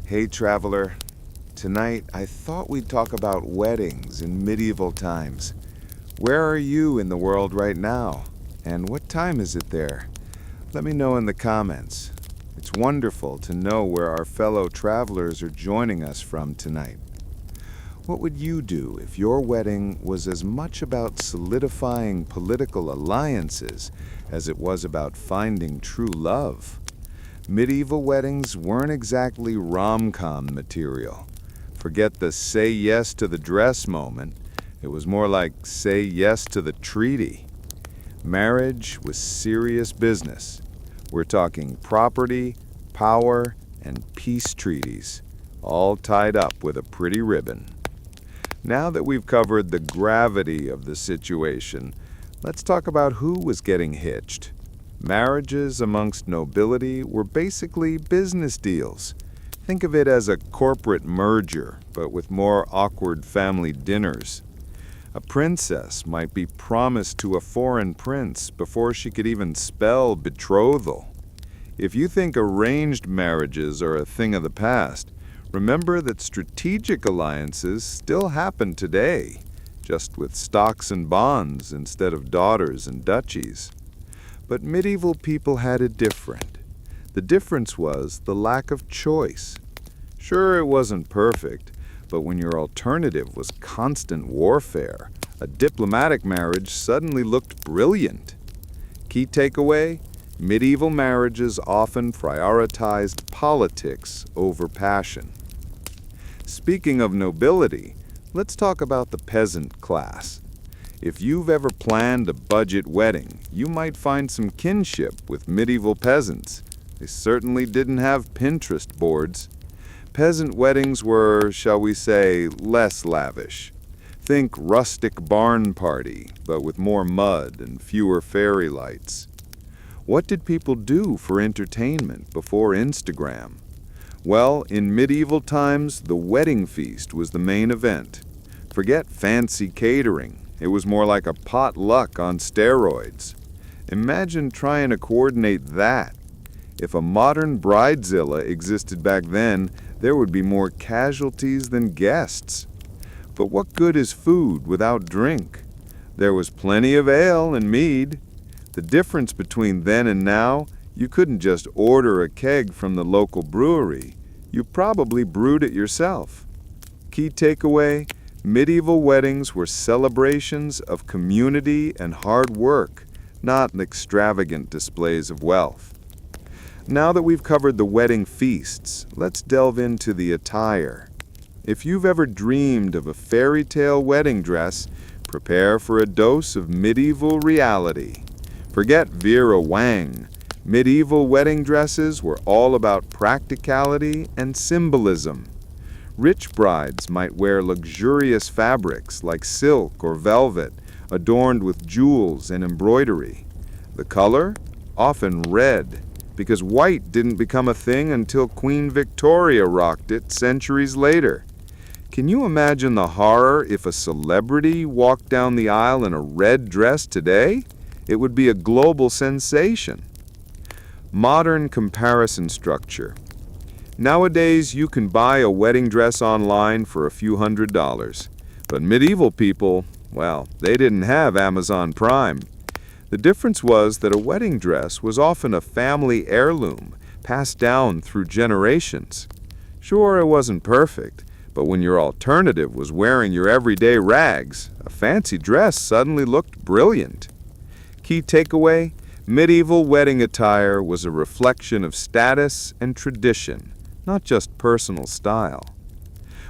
Hey traveler, tonight I thought we'd talk about weddings in medieval times. Where are you in the world right now? And what time is it there? Let me know in the comments. It's wonderful to know where our fellow travelers are joining us from tonight. What would you do if your wedding was as much about solidifying political alliances as it was about finding true love? Medieval weddings weren't exactly rom-com material. Forget the say yes to the dress moment. It was more like say yes to the treaty. Marriage was serious business. We're talking property, power, and peace treaties, all tied up with a pretty ribbon. Now that we've covered the gravity of the situation, let's talk about who was getting hitched. Marriages amongst nobility were basically business deals. Think of it as a corporate merger, but with more awkward family dinners. A princess might be promised to a foreign prince before she could even spell betrothal. If you think arranged marriages are a thing of the past, remember that strategic alliances still happen today, just with stocks and bonds instead of daughters and duchies. But medieval people had it different. The difference was the lack of choice. Sure, it wasn't perfect, but when your alternative was constant warfare, a diplomatic marriage suddenly looked brilliant. Key takeaway: medieval marriages often prioritized politics over passion. Speaking of nobility, let's talk about the peasant class. If you've ever planned a budget wedding, you might find some kinship with medieval peasants. They certainly didn't have Pinterest boards. Peasant weddings were, shall we say, less lavish. Think rustic barn party, but with more mud and fewer fairy lights. What did people do for entertainment before Instagram? Well, in medieval times, the wedding feast was the main event. Forget fancy catering. It was more like a potluck on steroids. Imagine trying to coordinate that. If a modern bridezilla existed back then, there would be more casualties than guests. But what good is food without drink? There was plenty of ale and mead. The difference between then and now, you couldn't just order a keg from the local brewery. You probably brewed it yourself. Key takeaway: medieval weddings were celebrations of community and hard work, not extravagant displays of wealth. Now that we've covered the wedding feasts, let's delve into the attire. If you've ever dreamed of a fairy tale wedding dress, prepare for a dose of medieval reality. Forget Vera Wang. Medieval wedding dresses were all about practicality and symbolism. Rich brides might wear luxurious fabrics like silk or velvet, adorned with jewels and embroidery. The color? Often red, because white didn't become a thing until Queen Victoria rocked it centuries later. Can you imagine the horror if a celebrity walked down the aisle in a red dress today? It would be a global sensation. Modern comparison structure. Nowadays, you can buy a wedding dress online for a few $100s. But medieval people, well, they didn't have Amazon Prime. The difference was that a wedding dress was often a family heirloom, passed down through generations. Sure, it wasn't perfect, but when your alternative was wearing your everyday rags, a fancy dress suddenly looked brilliant. Key takeaway: medieval wedding attire was a reflection of status and tradition, not just personal style.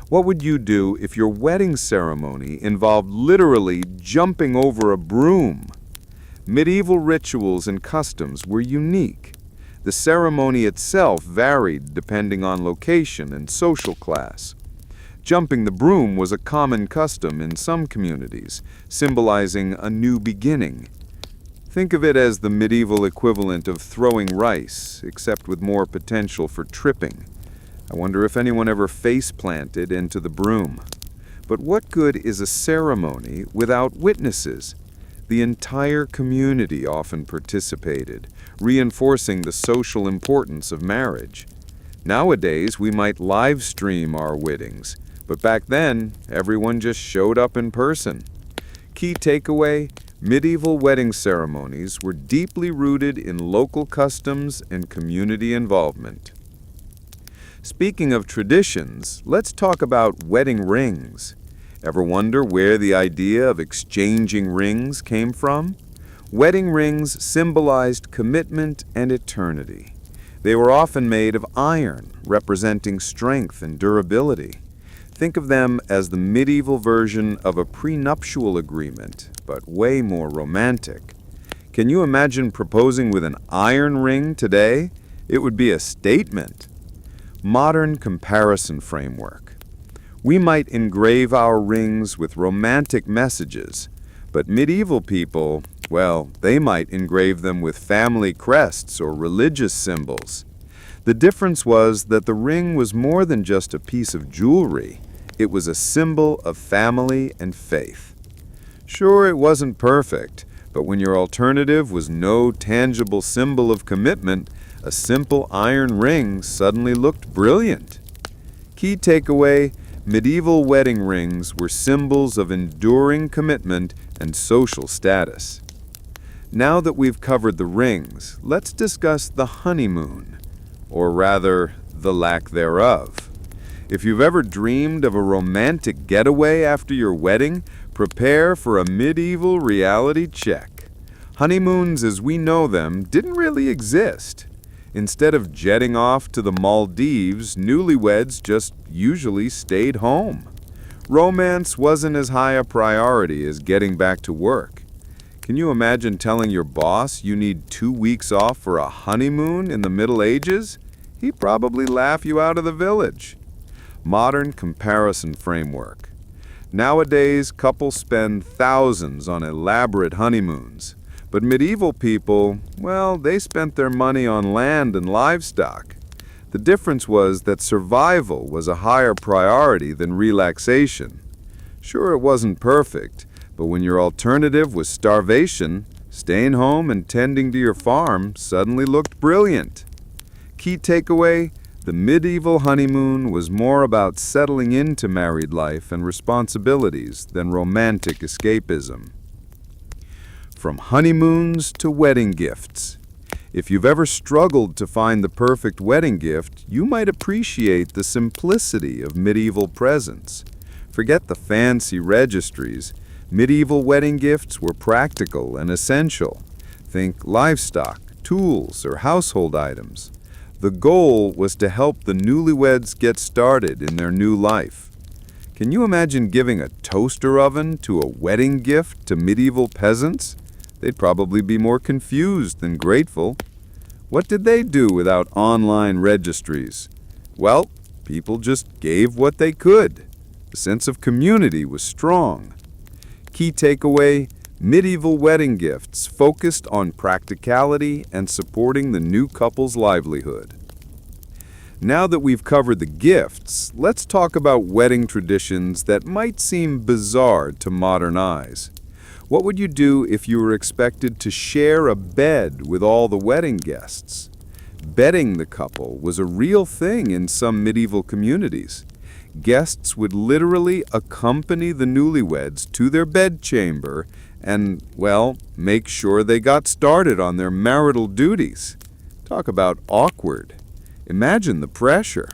What would you do if your wedding ceremony involved literally jumping over a broom? Medieval rituals and customs were unique. The ceremony itself varied depending on location and social class. Jumping the broom was a common custom in some communities, symbolizing a new beginning. Think of it as the medieval equivalent of throwing rice, except with more potential for tripping. I wonder if anyone ever face-planted into the broom. But what good is a ceremony without witnesses? The entire community often participated, reinforcing the social importance of marriage. Nowadays, we might live stream our weddings, but back then, everyone just showed up in person. Key takeaway: medieval wedding ceremonies were deeply rooted in local customs and community involvement. Speaking of traditions, let's talk about wedding rings. Ever wonder where the idea of exchanging rings came from? Wedding rings symbolized commitment and eternity. They were often made of iron, representing strength and durability. Think of them as the medieval version of a prenuptial agreement, but way more romantic. Can you imagine proposing with an iron ring today? It would be a statement. Modern comparison framework. We might engrave our rings with romantic messages, but medieval people, well, they might engrave them with family crests or religious symbols. The difference was that the ring was more than just a piece of jewelry. It was a symbol of family and faith. Sure, it wasn't perfect, but when your alternative was no tangible symbol of commitment, a simple iron ring suddenly looked brilliant. Key takeaway: medieval wedding rings were symbols of enduring commitment and social status. Now that we've covered the rings, let's discuss the honeymoon, or rather, the lack thereof. If you've ever dreamed of a romantic getaway after your wedding, prepare for a medieval reality check. Honeymoons as we know them didn't really exist. Instead of jetting off to the Maldives, newlyweds just usually stayed home. Romance wasn't as high a priority as getting back to work. Can you imagine telling your boss you need 2 weeks off for a honeymoon in the Middle Ages? He'd probably laugh you out of the village. Modern comparison framework. Nowadays, couples spend thousands on elaborate honeymoons. But medieval people, well, they spent their money on land and livestock. The difference was that survival was a higher priority than relaxation. Sure, it wasn't perfect, but when your alternative was starvation, staying home and tending to your farm suddenly looked brilliant. Key takeaway: the medieval honeymoon was more about settling into married life and responsibilities than romantic escapism. From honeymoons to wedding gifts. If you've ever struggled to find the perfect wedding gift, you might appreciate the simplicity of medieval presents. Forget the fancy registries. Medieval wedding gifts were practical and essential. Think livestock, tools, or household items. The goal was to help the newlyweds get started in their new life. Can you imagine giving a toaster oven to a wedding gift to medieval peasants? They'd probably be more confused than grateful. What did they do without online registries? Well, people just gave what they could. The sense of community was strong. Key takeaway: medieval wedding gifts focused on practicality and supporting the new couple's livelihood. Now that we've covered the gifts, let's talk about wedding traditions that might seem bizarre to modern eyes. What would you do if you were expected to share a bed with all the wedding guests? Bedding the couple was a real thing in some medieval communities. Guests would literally accompany the newlyweds to their bedchamber and, well, make sure they got started on their marital duties. Talk about awkward. Imagine the pressure.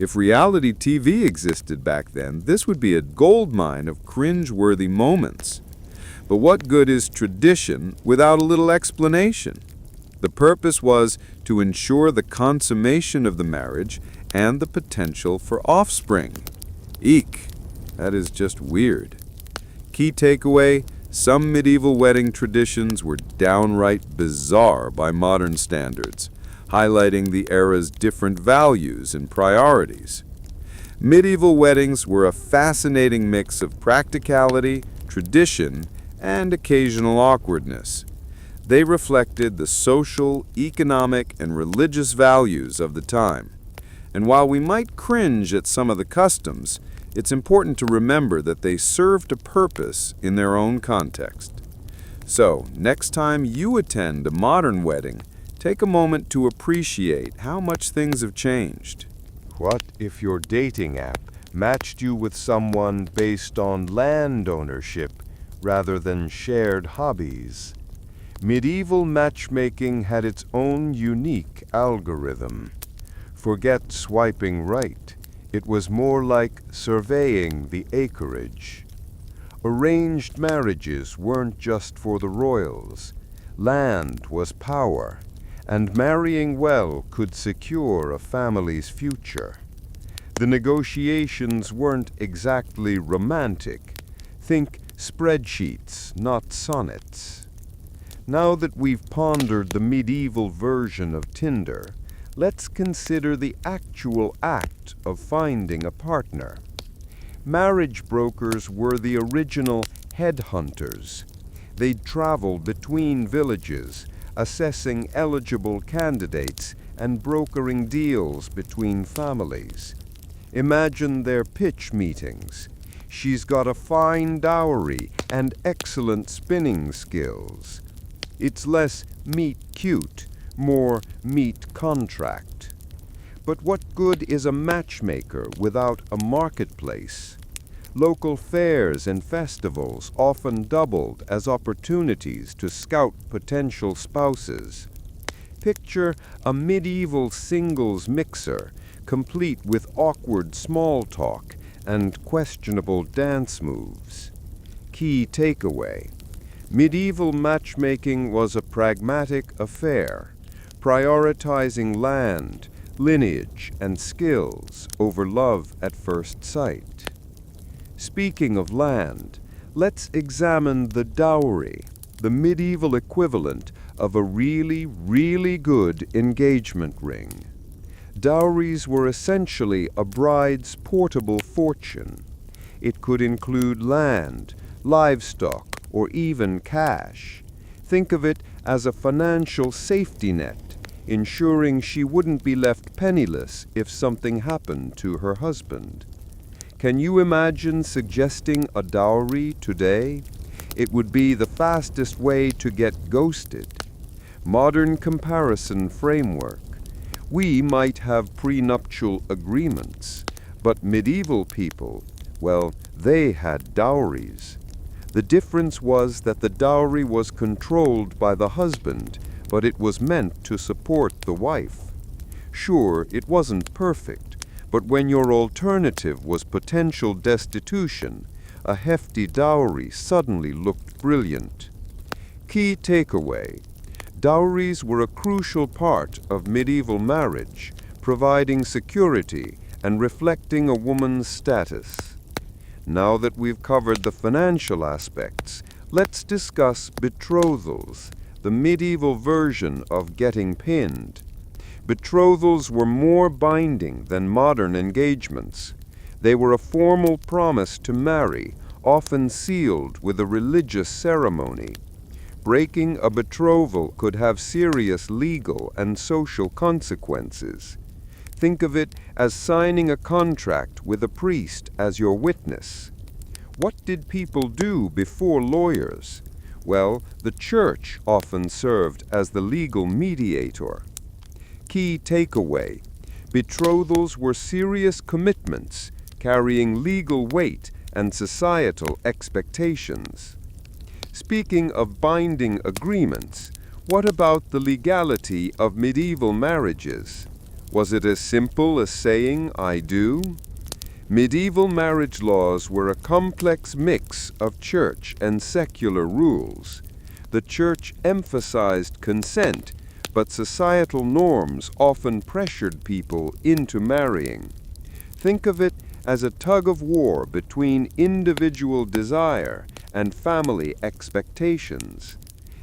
If reality TV existed back then, this would be a goldmine of cringe-worthy moments. But what good is tradition without a little explanation? The purpose was to ensure the consummation of the marriage and the potential for offspring. Eek, that is just weird. Key takeaway: some medieval wedding traditions were downright bizarre by modern standards, highlighting the era's different values and priorities. Medieval weddings were a fascinating mix of practicality, tradition, and occasional awkwardness. They reflected the social, economic, and religious values of the time. And while we might cringe at some of the customs, it's important to remember that they served a purpose in their own context. So, next time you attend a modern wedding, take a moment to appreciate how much things have changed. What if your dating app matched you with someone based on land ownership rather than shared hobbies? Medieval matchmaking had its own unique algorithm. Forget swiping right. It was more like surveying the acreage. Arranged marriages weren't just for the royals. Land was power, and marrying well could secure a family's future. The negotiations weren't exactly romantic. Think spreadsheets, not sonnets. Now that we've pondered the medieval version of Tinder, let's consider the actual act of finding a partner. Marriage brokers were the original headhunters. They'd travel between villages, assessing eligible candidates and brokering deals between families. Imagine their pitch meetings. She's got a fine dowry and excellent spinning skills. It's less meet cute, more meet contract. But what good is a matchmaker without a marketplace? Local fairs and festivals often doubled as opportunities to scout potential spouses. Picture a medieval singles mixer, complete with awkward small talk and questionable dance moves. Key takeaway: medieval matchmaking was a pragmatic affair, prioritizing land, lineage, and skills over love at first sight. Speaking of land, let's examine the dowry, the medieval equivalent of a really good engagement ring. Dowries were essentially a bride's portable fortune. It could include land, livestock, or even cash. Think of it as a financial safety net, ensuring she wouldn't be left penniless if something happened to her husband. Can you imagine suggesting a dowry today? It would be the fastest way to get ghosted. Modern comparison framework. We might have prenuptial agreements, but medieval people, well, they had dowries. The difference was that the dowry was controlled by the husband, but it was meant to support the wife. Sure, it wasn't perfect, but when your alternative was potential destitution, a hefty dowry suddenly looked brilliant. Key takeaway: dowries were a crucial part of medieval marriage, providing security and reflecting a woman's status. Now that we've covered the financial aspects, let's discuss betrothals, the medieval version of getting pinned. Betrothals were more binding than modern engagements. They were a formal promise to marry, often sealed with a religious ceremony. Breaking a betrothal could have serious legal and social consequences. Think of it as signing a contract with a priest as your witness. What did people do before lawyers? Well, the church often served as the legal mediator. Key takeaway: betrothals were serious commitments, carrying legal weight and societal expectations. Speaking of binding agreements, what about the legality of medieval marriages? Was it as simple as saying, "I do"? Medieval marriage laws were a complex mix of church and secular rules. The church emphasized consent, but societal norms often pressured people into marrying. Think of it as a tug-of-war between individual desire and family expectations.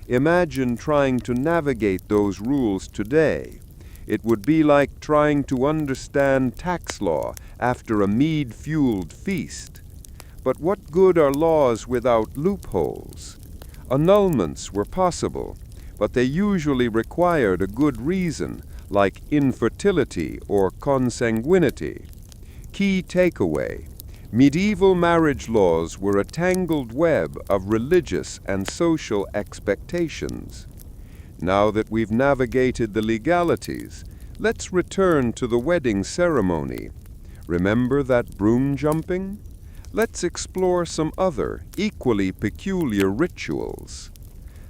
Imagine trying to navigate those rules today. It would be like trying to understand tax law after a mead-fueled feast. But what good are laws without loopholes? Annulments were possible, but they usually required a good reason, like infertility or consanguinity. Key takeaway: medieval marriage laws were a tangled web of religious and social expectations. Now that we've navigated the legalities, Let's return to the wedding ceremony. Remember that broom jumping? Let's explore some other, equally peculiar rituals.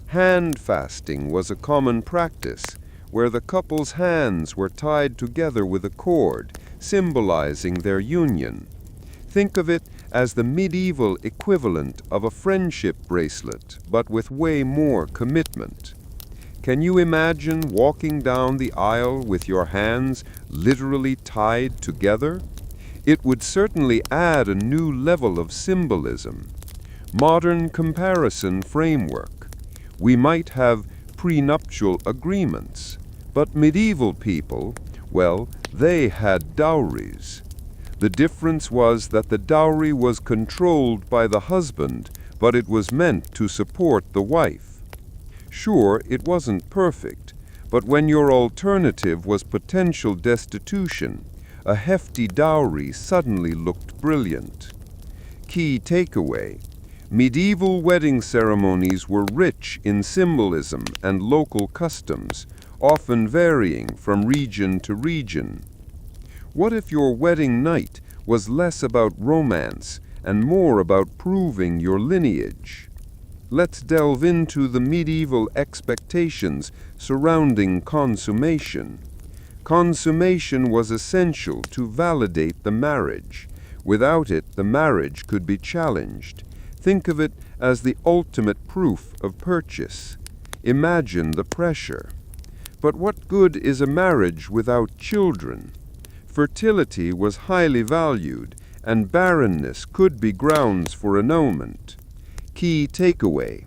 Hand fasting was a common practice, where the couple's hands were tied together with a cord, symbolizing their union. Think of it as the medieval equivalent of a friendship bracelet, but with way more commitment. Can you imagine walking down the aisle with your hands literally tied together? It would certainly add a new level of symbolism. Modern comparison framework. We might have prenuptial agreements, but medieval people, well, they had dowries. The difference was that the dowry was controlled by the husband, but it was meant to support the wife. Sure, it wasn't perfect, but when your alternative was potential destitution, a hefty dowry suddenly looked brilliant. Key takeaway: medieval wedding ceremonies were rich in symbolism and local customs, often varying from region to region. What if your wedding night was less about romance and more about proving your lineage? Let's delve into the medieval expectations surrounding consummation. Consummation was essential to validate the marriage. Without it, the marriage could be challenged. Think of it as the ultimate proof of purchase. Imagine the pressure. But what good is a marriage without children? Fertility was highly valued, and barrenness could be grounds for annulment. Key takeaway: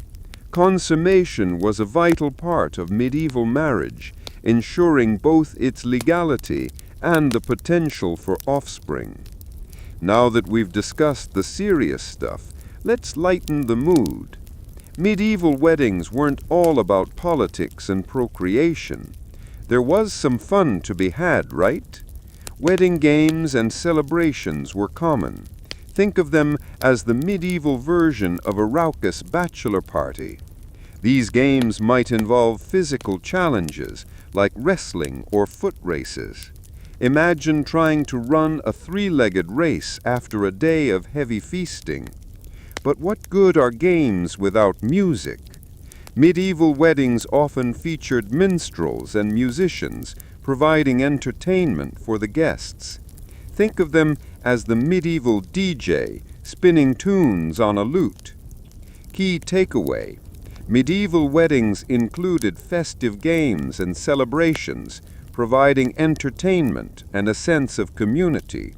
consummation was a vital part of medieval marriage, ensuring both its legality and the potential for offspring. Now that we've discussed the serious stuff, let's lighten the mood. Medieval weddings weren't all about politics and procreation. There was some fun to be had, right? Wedding games and celebrations were common. Think of them as the medieval version of a raucous bachelor party. These games might involve physical challenges, like wrestling or foot races. Imagine trying to run a three-legged race after a day of heavy feasting. But what good are games without music? Medieval weddings often featured minstrels and musicians, providing entertainment for the guests. Think of them as the medieval DJ, spinning tunes on a lute. Key takeaway: medieval weddings included festive games and celebrations, providing entertainment and a sense of community.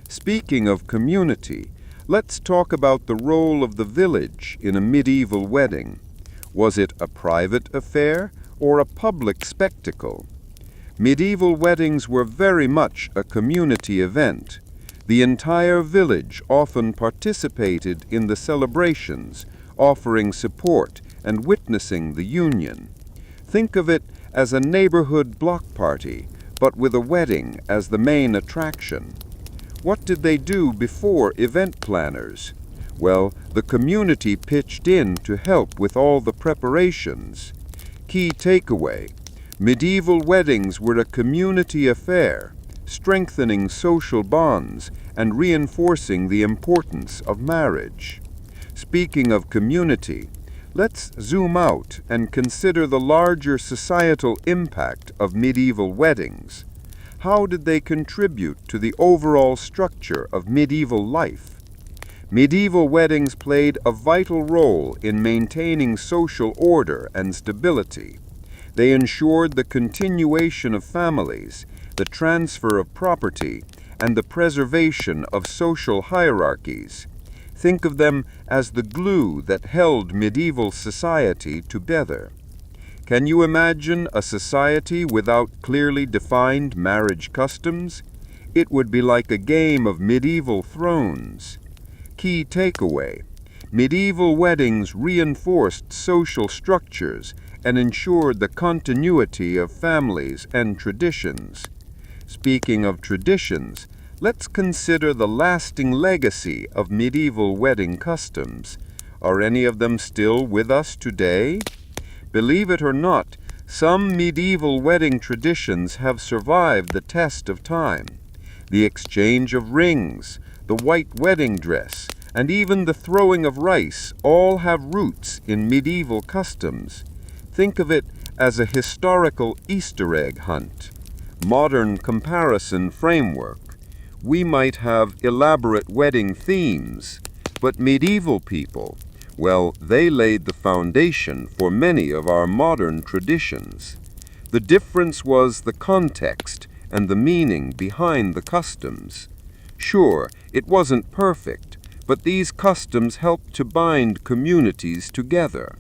Speaking of community, let's talk about the role of the village in a medieval wedding. Was it a private affair or a public spectacle? Medieval weddings were very much a community event. The entire village often participated in the celebrations, offering support and witnessing the union. Think of it as a neighborhood block party, but with a wedding as the main attraction. What did they do before event planners? Well, the community pitched in to help with all the preparations. Key takeaway: medieval weddings were a community affair, strengthening social bonds and reinforcing the importance of marriage. Speaking of community, let's zoom out and consider the larger societal impact of medieval weddings. How did they contribute to the overall structure of medieval life? Medieval weddings played a vital role in maintaining social order and stability. They ensured the continuation of families, the transfer of property, and the preservation of social hierarchies. Think of them as the glue that held medieval society together. Can you imagine a society without clearly defined marriage customs? It would be like a game of medieval thrones. Key takeaway: medieval weddings reinforced social structures and ensured the continuity of families and traditions. Speaking of traditions, let's consider the lasting legacy of medieval wedding customs. Are any of them still with us today? Believe it or not, Some medieval wedding traditions have survived the test of time. The exchange of rings, the white wedding dress, and even the throwing of rice all have roots in medieval customs. Think of it as a historical Easter egg hunt. Modern comparison framework. We might have elaborate wedding themes, but medieval people, well, they laid the foundation for many of our modern traditions. The difference was the context and the meaning behind the customs. Sure, it wasn't perfect, but these customs helped to bind communities together.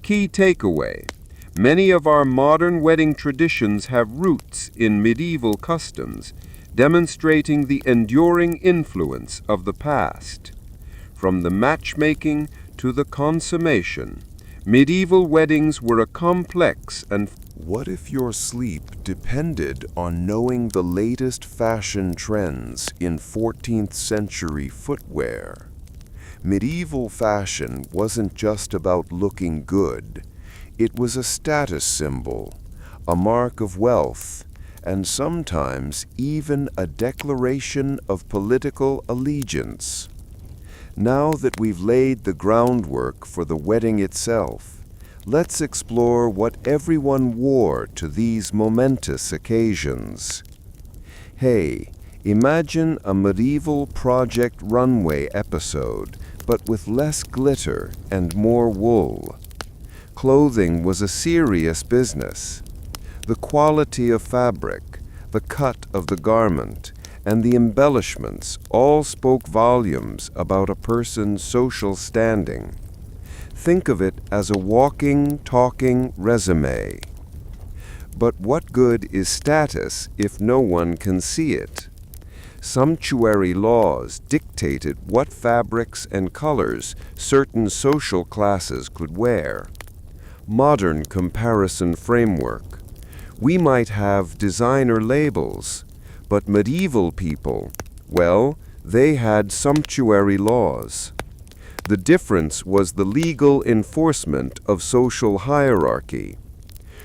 Key takeaway: many of our modern wedding traditions have roots in medieval customs, demonstrating the enduring influence of the past. From the matchmaking to the consummation, medieval weddings were a complex and What if your sleep depended on knowing the latest fashion trends in 14th century footwear? Medieval fashion wasn't just about looking good. It was a status symbol, a mark of wealth, and sometimes even a declaration of political allegiance. Now that we've laid the groundwork for the wedding itself, let's explore what everyone wore to these momentous occasions. Hey, imagine a medieval Project Runway episode, but with less glitter and more wool. Clothing was a serious business. The quality of fabric, the cut of the garment, and the embellishments all spoke volumes about a person's social standing. Think of it as a walking, talking resume. But what good is status if no one can see it? Sumptuary laws dictated what fabrics and colors certain social classes could wear. Modern comparison framework. We might have designer labels, but medieval people, well, they had sumptuary laws. The difference was the legal enforcement of social hierarchy.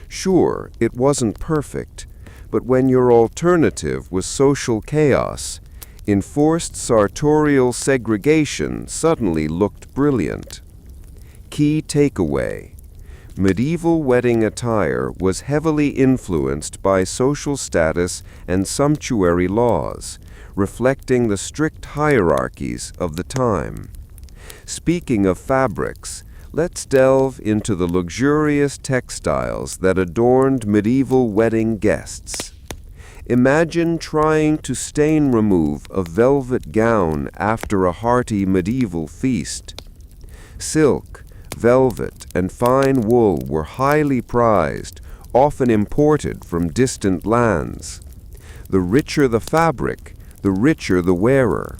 Sure, it wasn't perfect, but when your alternative was social chaos, enforced sartorial segregation suddenly looked brilliant. Key takeaway: medieval wedding attire was heavily influenced by social status and sumptuary laws, reflecting the strict hierarchies of the time. Speaking of fabrics, let's delve into the luxurious textiles that adorned medieval wedding guests. Imagine trying to stain remove a velvet gown after a hearty medieval feast. Silk, velvet, and fine wool were highly prized, often imported from distant lands. The richer the fabric, the richer the wearer.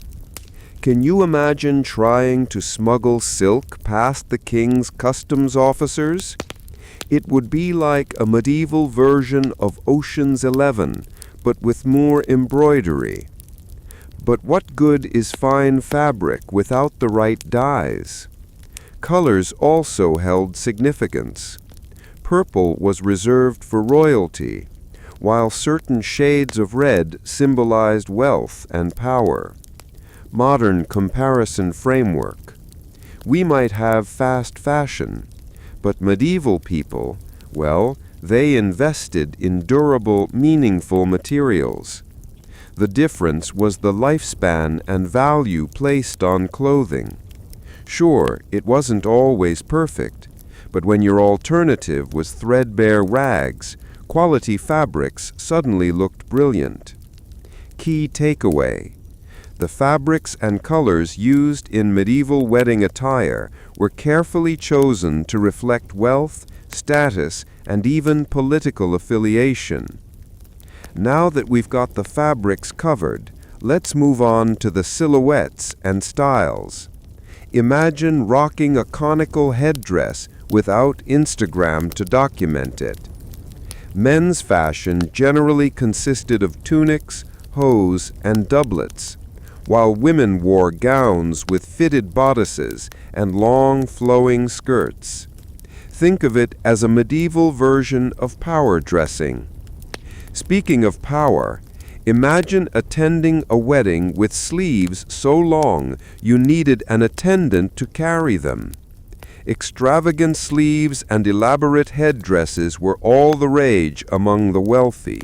Can you imagine trying to smuggle silk past the king's customs officers? It would be like a medieval version of Ocean's 11, but with more embroidery. But what good is fine fabric without the right dyes? Colors also held significance. Purple was reserved for royalty, while certain shades of red symbolized wealth and power. Modern comparison framework. We might have fast fashion, but medieval people, well, they invested in durable, meaningful materials. The difference was the lifespan and value placed on clothing. Sure, it wasn't always perfect, but when your alternative was threadbare rags, quality fabrics suddenly looked brilliant. Key takeaway: the fabrics and colors used in medieval wedding attire were carefully chosen to reflect wealth, status, and even political affiliation. Now that we've got the fabrics covered, let's move on to the silhouettes and styles. Imagine rocking a conical headdress without Instagram to document it. Men's fashion generally consisted of tunics, hose, and doublets, while women wore gowns with fitted bodices and long flowing skirts. Think of it as a medieval version of power dressing. Speaking of power, imagine attending a wedding with sleeves so long you needed an attendant to carry them. Extravagant sleeves and elaborate headdresses were all the rage among the wealthy.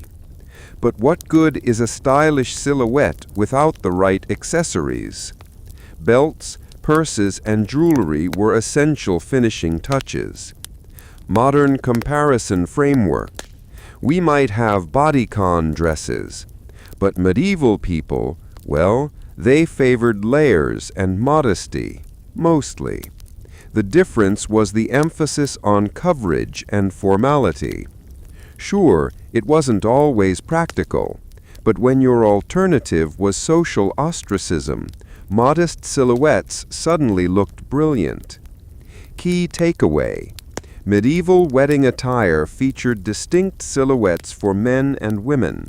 But what good is a stylish silhouette without the right accessories? Belts, purses, and jewelry were essential finishing touches. Modern comparison framework. We might have bodycon dresses, but medieval people, well, they favored layers and modesty, mostly. The difference was the emphasis on coverage and formality. Sure, it wasn't always practical, but when your alternative was social ostracism, modest silhouettes suddenly looked brilliant. Key takeaway: medieval wedding attire featured distinct silhouettes for men and women,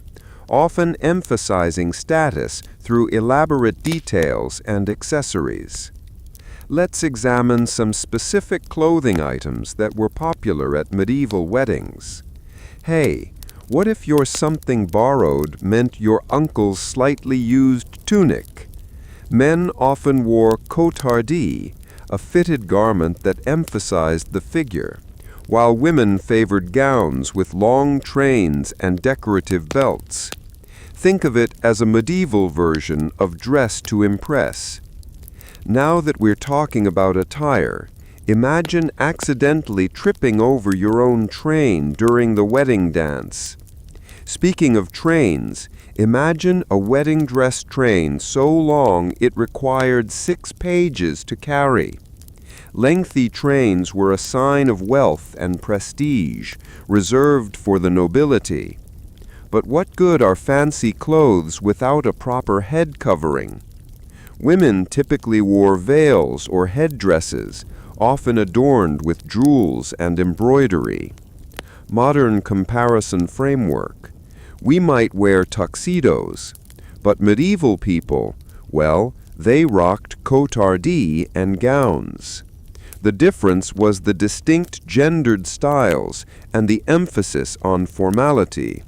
often emphasizing status through elaborate details and accessories. Let's examine some specific clothing items that were popular at medieval weddings. Hey, what if your something borrowed meant your uncle's slightly used tunic? Men often wore cotardie, a fitted garment that emphasized the figure, while women favored gowns with long trains and decorative belts. Think of it as a medieval version of dress to impress. Now that we're talking about attire, imagine accidentally tripping over your own train during the wedding dance. Speaking of trains, imagine a wedding dress train so long it required 6 pages to carry. Lengthy trains were a sign of wealth and prestige, reserved for the nobility. But what good are fancy clothes without a proper head covering? Women typically wore veils or headdresses, often adorned with jewels and embroidery. Modern comparison framework. We might wear tuxedos, but medieval people, well, they rocked cotardie and gowns. The difference was the distinct gendered styles and the emphasis on formality.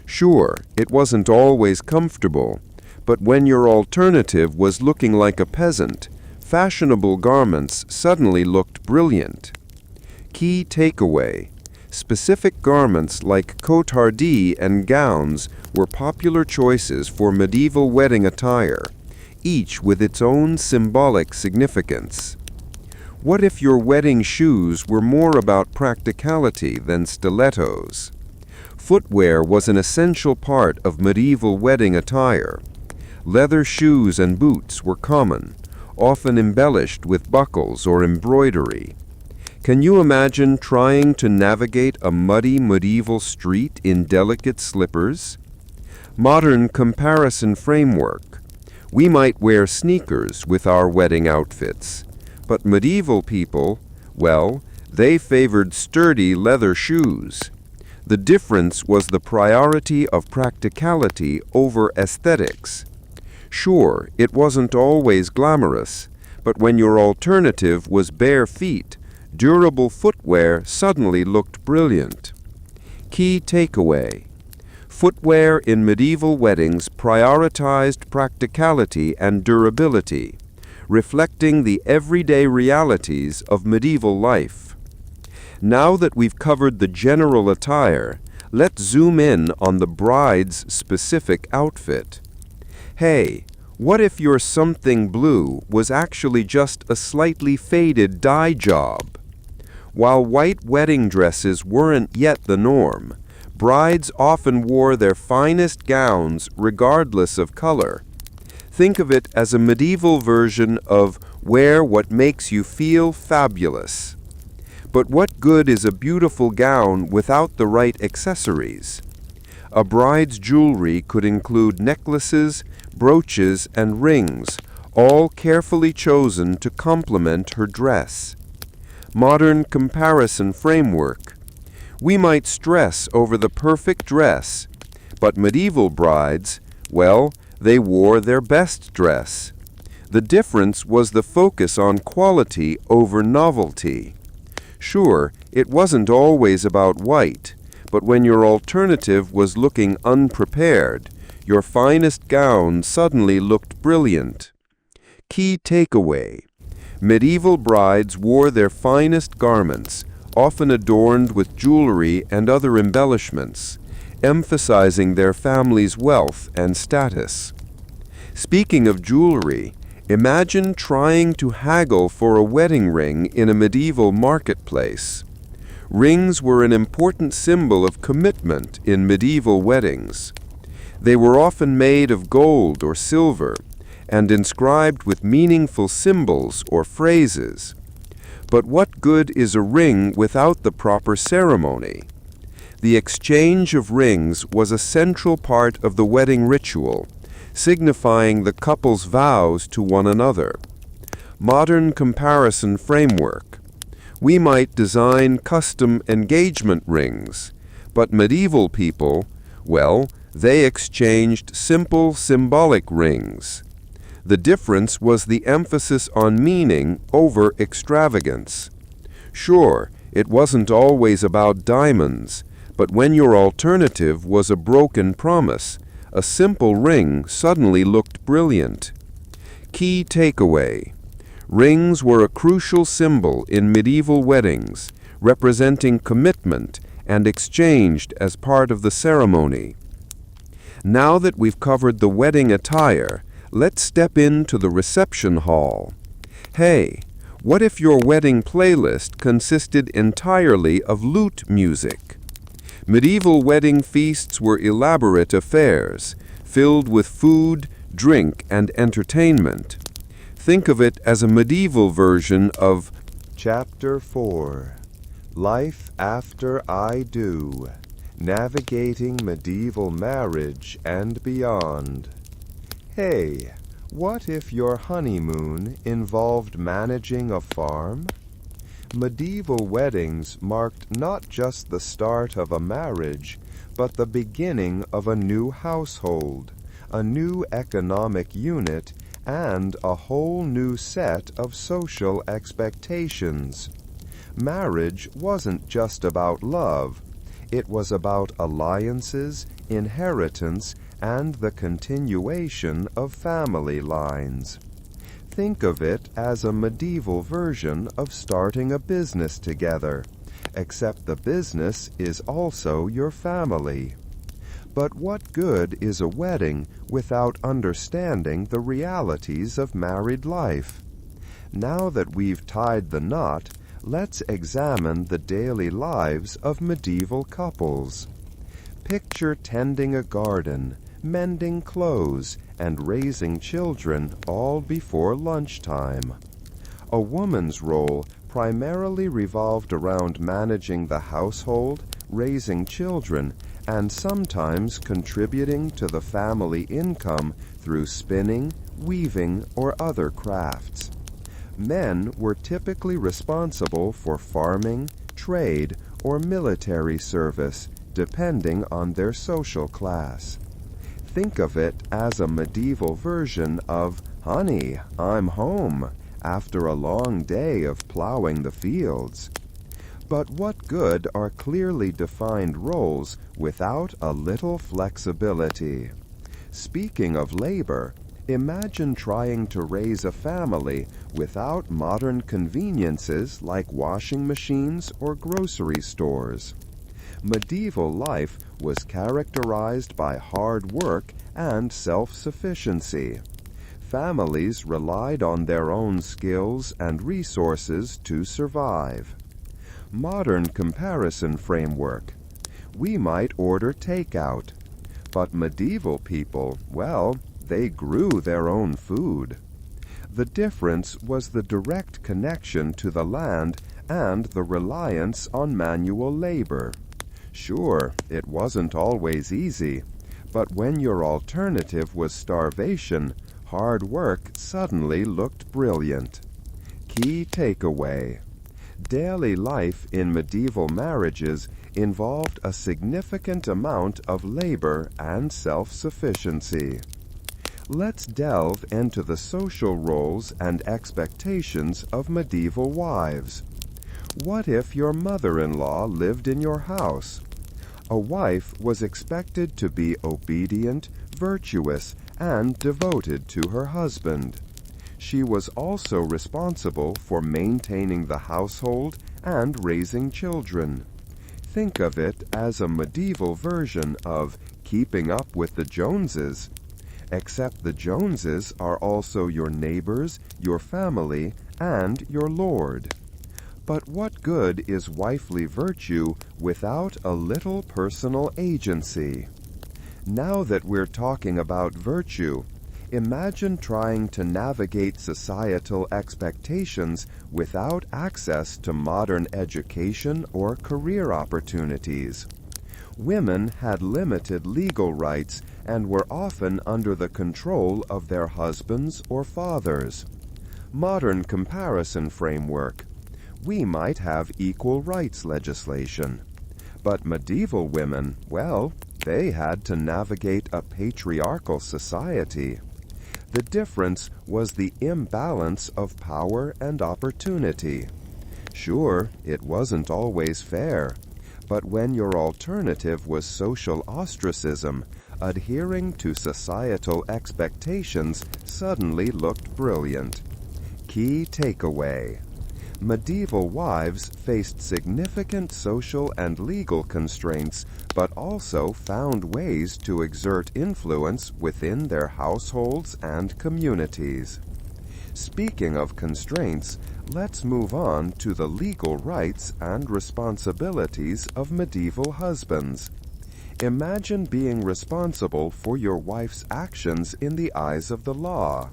Sure, it wasn't always comfortable, but when your alternative was looking like a peasant, fashionable garments suddenly looked brilliant. Key takeaway: specific garments like cotardie and gowns were popular choices for medieval wedding attire, each with its own symbolic significance. What if your wedding shoes were more about practicality than stilettos? Footwear was an essential part of medieval wedding attire. Leather shoes and boots were common, often embellished with buckles or embroidery. Can you imagine trying to navigate a muddy medieval street in delicate slippers? Modern comparison framework. We might wear sneakers with our wedding outfits, but medieval people, well, they favored sturdy leather shoes. The difference was the priority of practicality over aesthetics. Sure, it wasn't always glamorous, but when your alternative was bare feet, durable footwear suddenly looked brilliant. Key takeaway: footwear in medieval weddings prioritized practicality and durability, reflecting the everyday realities of medieval life. Now that we've covered the general attire, let's zoom in on the bride's specific outfit. Hey, what if your something blue was actually just a slightly faded dye job? While white wedding dresses weren't yet the norm, brides often wore their finest gowns regardless of color. Think of it as a medieval version of wear what makes you feel fabulous. But what good is a beautiful gown without the right accessories? A bride's jewelry could include necklaces, brooches, and rings, all carefully chosen to complement her dress. Modern comparison framework. We might stress over the perfect dress, but medieval brides, well, they wore their best dress. The difference was the focus on quality over novelty. Sure, it wasn't always about white, but when your alternative was looking unprepared, your finest gown suddenly looked brilliant. Key takeaway: medieval brides wore their finest garments, often adorned with jewelry and other embellishments, emphasizing their family's wealth and status. Speaking of jewelry, imagine trying to haggle for a wedding ring in a medieval marketplace. Rings were an important symbol of commitment in medieval weddings. They were often made of gold or silver and inscribed with meaningful symbols or phrases. But what good is a ring without the proper ceremony? The exchange of rings was a central part of the wedding ritual, signifying the couple's vows to one another. Modern comparison framework. We might design custom engagement rings, but medieval people, well, they exchanged simple symbolic rings. The difference was the emphasis on meaning over extravagance. Sure, it wasn't always about diamonds, but when your alternative was a broken promise, a simple ring suddenly looked brilliant. Key takeaway: rings were a crucial symbol in medieval weddings, representing commitment and exchanged as part of the ceremony. Now that we've covered the wedding attire, let's step into the reception hall. Hey, what if your wedding playlist consisted entirely of lute music? Medieval wedding feasts were elaborate affairs, filled with food, drink, and entertainment. Think of it as a medieval version of Chapter 4: Life After I Do. Navigating Medieval Marriage and Beyond. Hey, what if your honeymoon involved managing a farm? Medieval weddings marked not just the start of a marriage, but the beginning of a new household, a new economic unit, and a whole new set of social expectations. Marriage wasn't just about love. It was about alliances, inheritance, and the continuation of family lines. Think of it as a medieval version of starting a business together, except the business is also your family. But what good is a wedding without understanding the realities of married life? Now that we've tied the knot, let's examine the daily lives of medieval couples. Picture tending a garden, mending clothes, and raising children all before lunchtime. A woman's role primarily revolved around managing the household, raising children, and sometimes contributing to the family income through spinning, weaving, or other crafts. Men were typically responsible for farming, trade, or military service, depending on their social class. Think of it as a medieval version of "Honey, I'm home," after a long day of plowing the fields. But what good are clearly defined roles without a little flexibility? Speaking of labor, imagine trying to raise a family without modern conveniences like washing machines or grocery stores. Medieval life was characterized by hard work and self-sufficiency. Families relied on their own skills and resources to survive. Modern comparison framework. We might order takeout, but medieval people, well, they grew their own food. The difference was the direct connection to the land and the reliance on manual labor. Sure, it wasn't always easy, but when your alternative was starvation, hard work suddenly looked brilliant. Key takeaway: daily life in medieval marriages involved a significant amount of labor and self-sufficiency. Let's delve into the social roles and expectations of medieval wives. What if your mother-in-law lived in your house? A wife was expected to be obedient, virtuous, and devoted to her husband. She was also responsible for maintaining the household and raising children. Think of it as a medieval version of Keeping Up with the Joneses, except the Joneses are also your neighbors, your family, and your lord. But what good is wifely virtue without a little personal agency? Now that we're talking about virtue, imagine trying to navigate societal expectations without access to modern education or career opportunities. Women had limited legal rights and were often under the control of their husbands or fathers. Modern comparison framework. We might have equal rights legislation. But medieval women, well, they had to navigate a patriarchal society. The difference was the imbalance of power and opportunity. Sure, it wasn't always fair, but when your alternative was social ostracism, adhering to societal expectations suddenly looked brilliant. Key takeaway. Medieval wives faced significant social and legal constraints, but also found ways to exert influence within their households and communities. Speaking of constraints, let's move on to the legal rights and responsibilities of medieval husbands. Imagine being responsible for your wife's actions in the eyes of the law.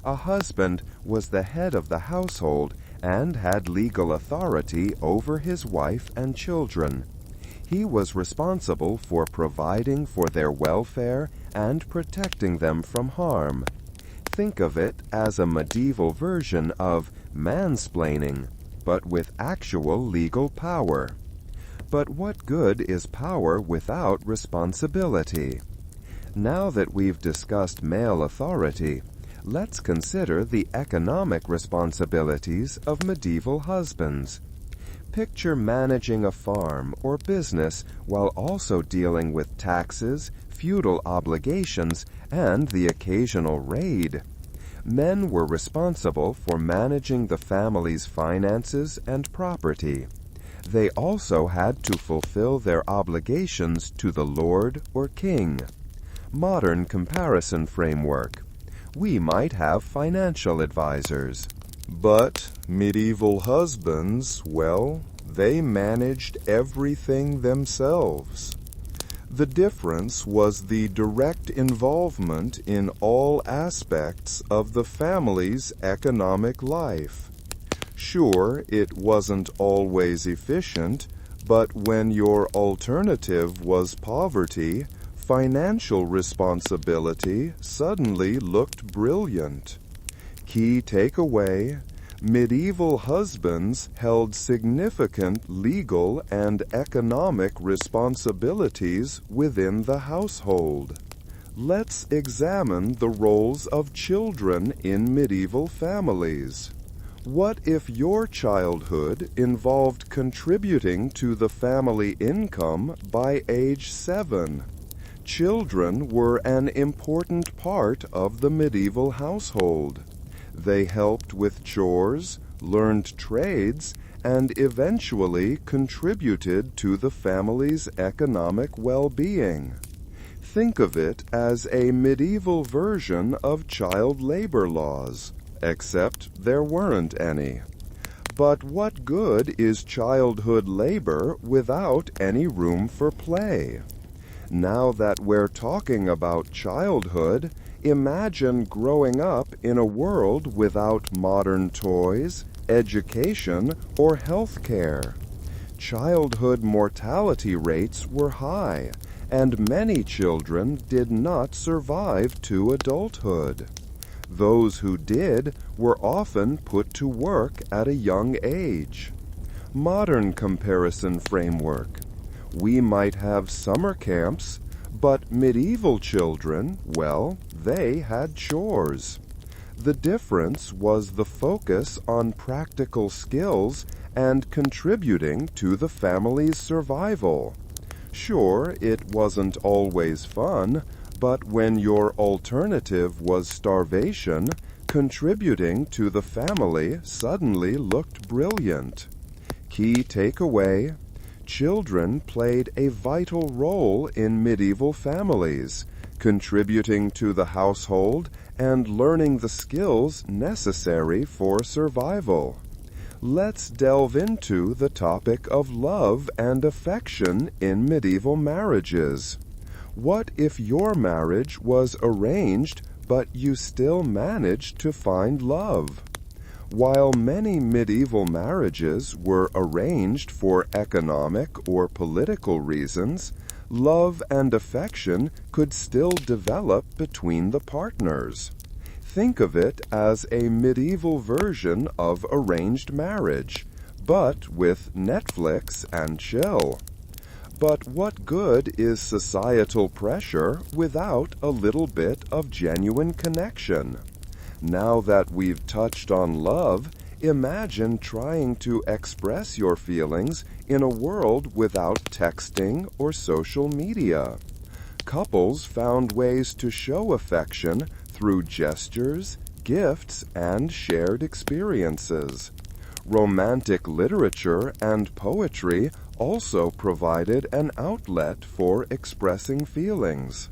A husband was the head of the household and had legal authority over his wife and children. He was responsible for providing for their welfare and protecting them from harm. Think of it as a medieval version of mansplaining, but with actual legal power. But what good is power without responsibility? Now that we've discussed male authority, let's consider the economic responsibilities of medieval husbands. Picture managing a farm or business while also dealing with taxes, feudal obligations, and the occasional raid. Men were responsible for managing the family's finances and property. They also had to fulfill their obligations to the lord or king. Modern comparison framework. We might have financial advisors. But medieval husbands, well, they managed everything themselves. The difference was the direct involvement in all aspects of the family's economic life. Sure, it wasn't always efficient, but when your alternative was poverty, financial responsibility suddenly looked brilliant. Key takeaway: medieval husbands held significant legal and economic responsibilities within the household. Let's examine the roles of children in medieval families. What if your childhood involved contributing to the family income by age 7? Children were an important part of the medieval household. They helped with chores, learned trades, and eventually contributed to the family's economic well-being. Think of it as a medieval version of child labor laws, except there weren't any. But what good is childhood labor without any room for play? Now that we're talking about childhood, imagine growing up in a world without modern toys, education, or health care. Childhood mortality rates were high, and many children did not survive to adulthood. Those who did were often put to work at a young age. Modern comparison framework. We might have summer camps, but medieval children, well, they had chores. The difference was the focus on practical skills and contributing to the family's survival. Sure, it wasn't always fun, but when your alternative was starvation, contributing to the family suddenly looked brilliant. Key takeaway: children played a vital role in medieval families, contributing to the household and learning the skills necessary for survival. Let's delve into the topic of love and affection in medieval marriages. What if your marriage was arranged, but you still managed to find love? While many medieval marriages were arranged for economic or political reasons, love and affection could still develop between the partners. Think of it as a medieval version of arranged marriage, but with Netflix and chill. But what good is societal pressure without a little bit of genuine connection? Now that we've touched on love, imagine trying to express your feelings in a world without texting or social media. Couples found ways to show affection through gestures, gifts, and shared experiences. Romantic literature and poetry also provided an outlet for expressing feelings.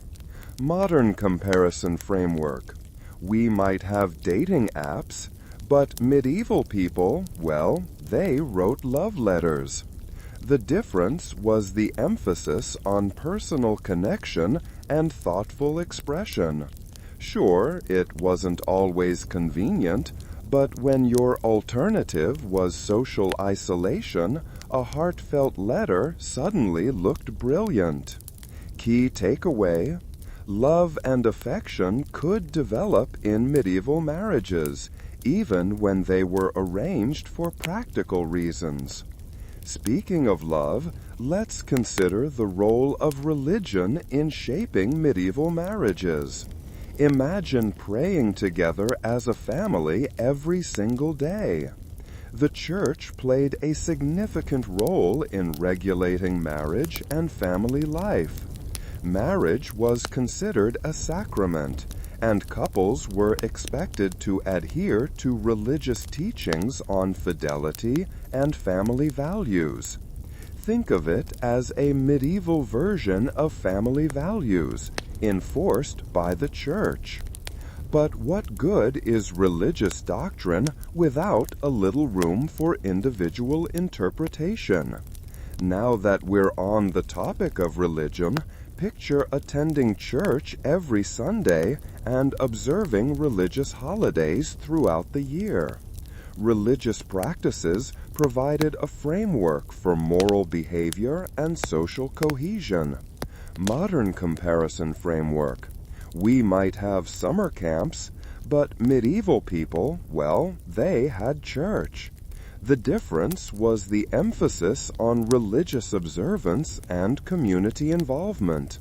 Modern comparison framework: we might have dating apps, but medieval people, well, they wrote love letters. The difference was the emphasis on personal connection and thoughtful expression. Sure, it wasn't always convenient, but when your alternative was social isolation, a heartfelt letter suddenly looked brilliant. Key takeaway: love and affection could develop in medieval marriages, even when they were arranged for practical reasons. Speaking of love, let's consider the role of religion in shaping medieval marriages. Imagine praying together as a family every single day. The church played a significant role in regulating marriage and family life. Marriage was considered a sacrament, and couples were expected to adhere to religious teachings on fidelity and family values. Think of it as a medieval version of family values, enforced by the church. But what good is religious doctrine without a little room for individual interpretation? Now that we're on the topic of religion, picture attending church every Sunday and observing religious holidays throughout the year. Religious practices provided a framework for moral behavior and social cohesion. Modern comparison framework: we might have summer camps, but medieval people, well, they had church. The difference was the emphasis on religious observance and community involvement.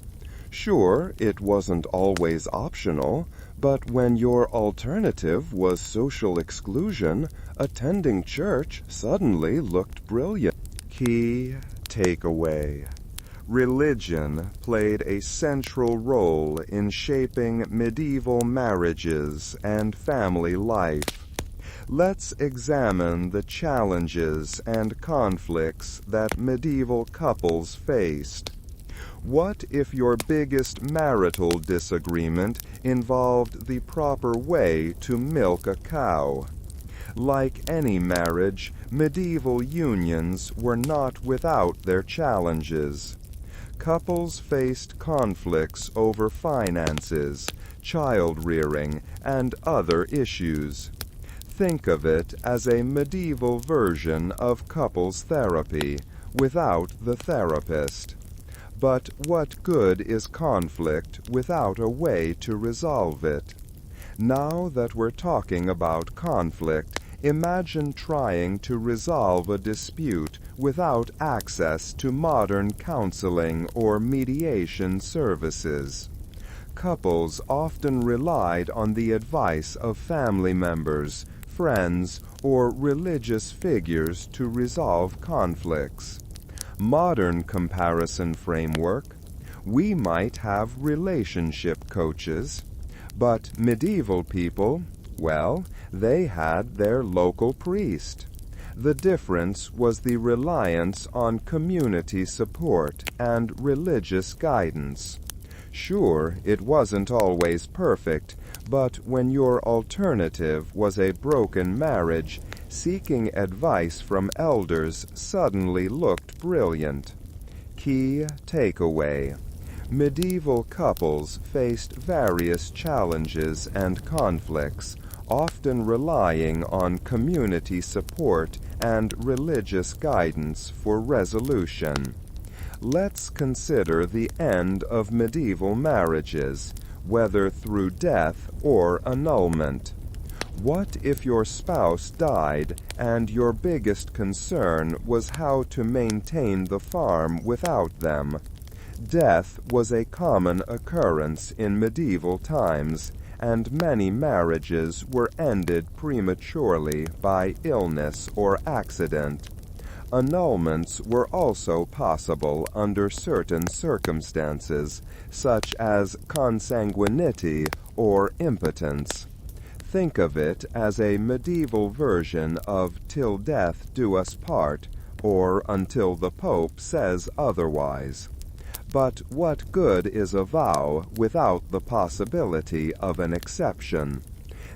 Sure, it wasn't always optional, but when your alternative was social exclusion, attending church suddenly looked brilliant. Key takeaway: religion played a central role in shaping medieval marriages and family life. Let's examine the challenges and conflicts that medieval couples faced. What if your biggest marital disagreement involved the proper way to milk a cow? Like any marriage, medieval unions were not without their challenges. Couples faced conflicts over finances, child-rearing, and other issues. Think of it as a medieval version of couples therapy, without the therapist. But what good is conflict without a way to resolve it? Now that we're talking about conflict, imagine trying to resolve a dispute without access to modern counseling or mediation services. Couples often relied on the advice of family members, friends, or religious figures to resolve conflicts. Modern comparison framework: we might have relationship coaches, but medieval people, well, they had their local priest. The difference was the reliance on community support and religious guidance. Sure, it wasn't always perfect, but when your alternative was a broken marriage, seeking advice from elders suddenly looked brilliant. Key takeaway: medieval couples faced various challenges and conflicts, often relying on community support and religious guidance for resolution. Let's consider the end of medieval marriages, whether through death or annulment. What if your spouse died and your biggest concern was how to maintain the farm without them? Death was a common occurrence in medieval times, and many marriages were ended prematurely by illness or accident. Annulments were also possible under certain circumstances, such as consanguinity or impotence. Think of it as a medieval version of "till death do us part," or "until the Pope says otherwise." But what good is a vow without the possibility of an exception?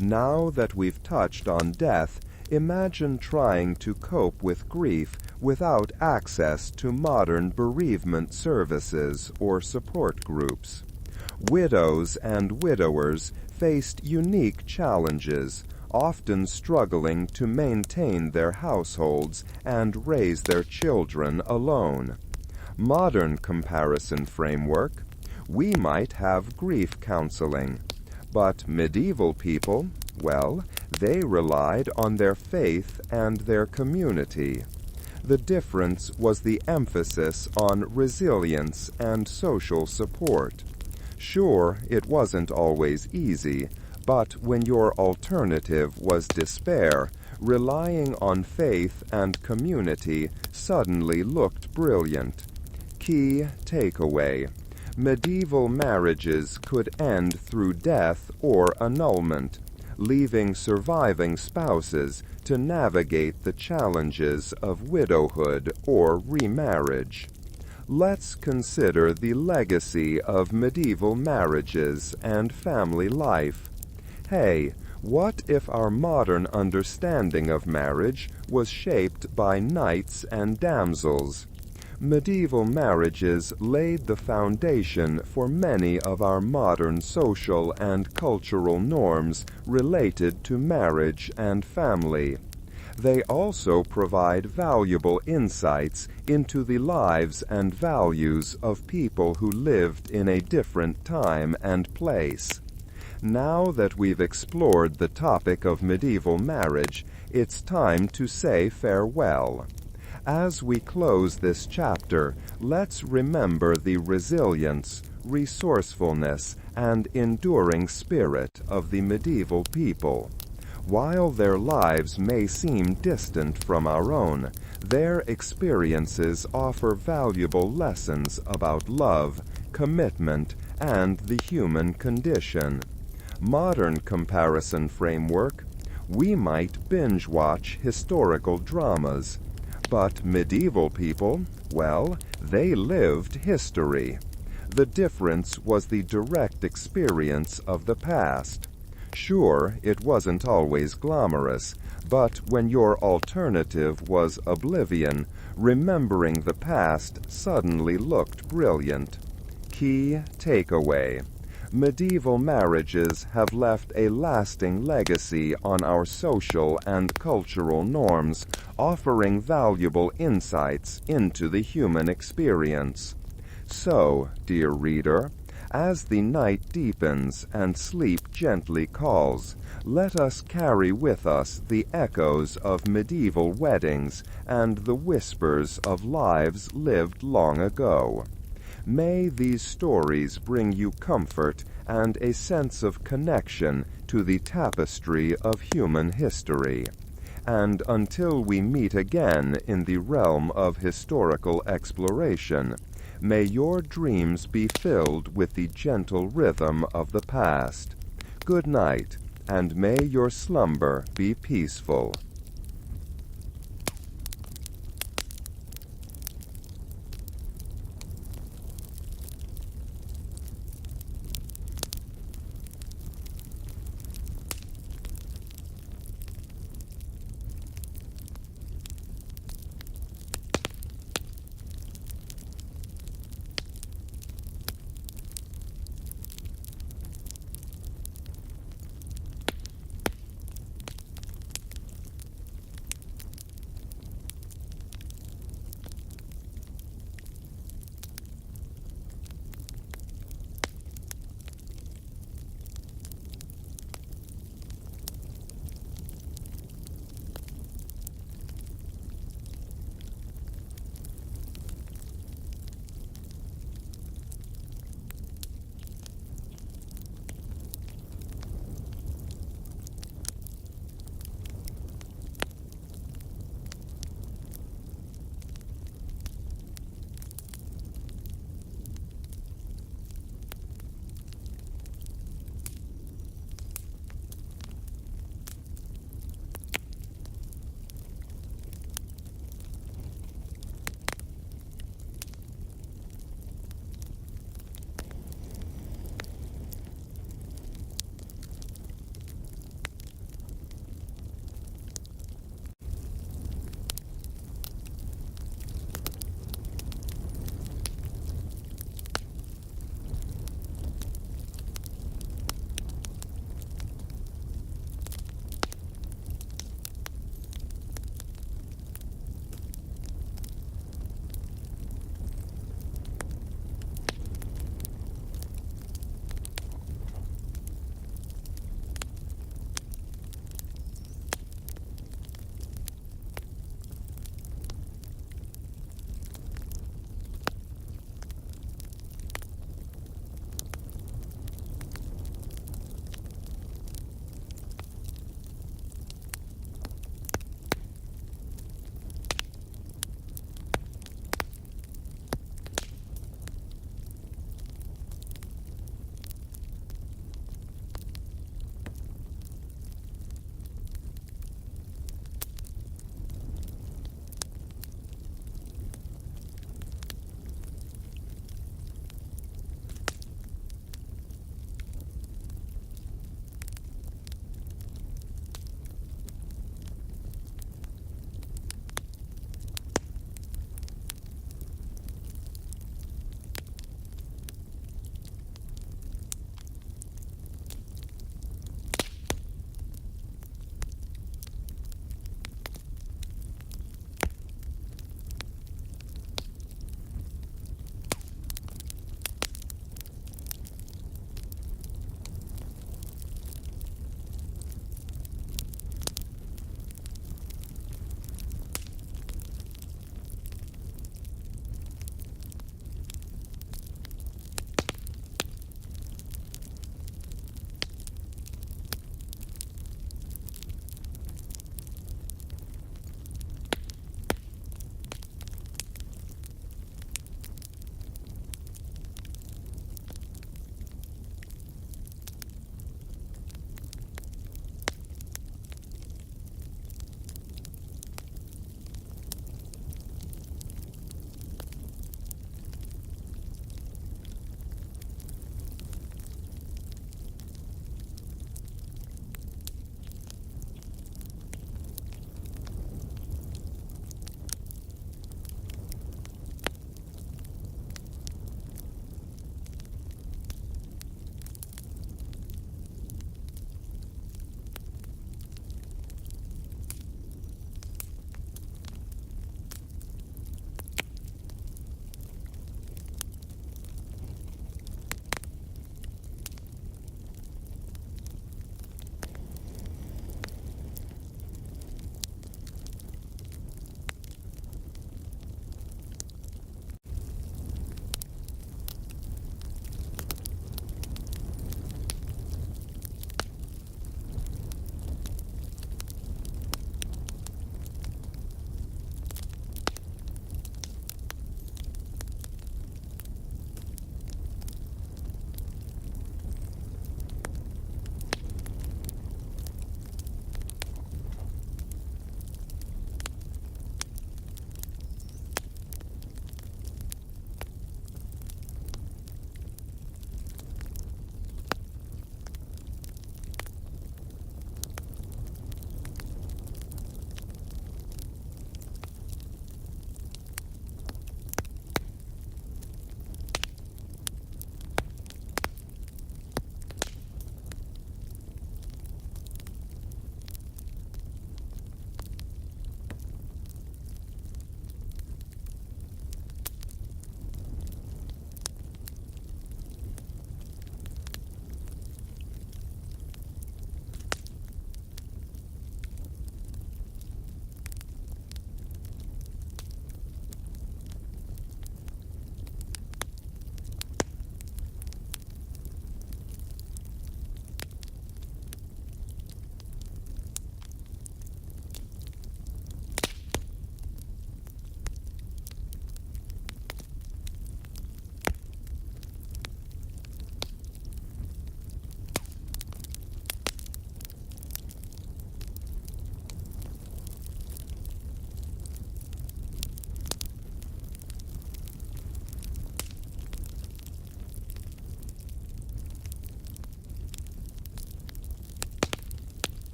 Now that we've touched on death, imagine trying to cope with grief without access to modern bereavement services or support groups. Widows and widowers faced unique challenges, often struggling to maintain their households and raise their children alone. Modern comparison framework: we might have grief counseling, but medieval people, well, they relied on their faith and their community. The difference was the emphasis on resilience and social support. Sure, it wasn't always easy, but when your alternative was despair, relying on faith and community suddenly looked brilliant. Key takeaway: medieval marriages could end through death or annulment, leaving surviving spouses to navigate the challenges of widowhood or remarriage. Let's consider the legacy of medieval marriages and family life. Hey, what if our modern understanding of marriage was shaped by knights and damsels? Medieval marriages laid the foundation for many of our modern social and cultural norms related to marriage and family. They also provide valuable insights into the lives and values of people who lived in a different time and place. Now that we've explored the topic of medieval marriage, it's time to say farewell. As we close this chapter, let's remember the resilience, resourcefulness, and enduring spirit of the medieval people. While their lives may seem distant from our own, their experiences offer valuable lessons about love, commitment, and the human condition. Modern comparison framework: we might binge-watch historical dramas, but medieval people, well, they lived history. The difference was the direct experience of the past. Sure, it wasn't always glamorous, but when your alternative was oblivion, remembering the past suddenly looked brilliant. Key takeaway: medieval marriages have left a lasting legacy on our social and cultural norms, offering valuable insights into the human experience. So, dear reader, as the night deepens and sleep gently calls, let us carry with us the echoes of medieval weddings and the whispers of lives lived long ago. May these stories bring you comfort and a sense of connection to the tapestry of human history. And until we meet again in the realm of historical exploration, may your dreams be filled with the gentle rhythm of the past. Good night, and may your slumber be peaceful.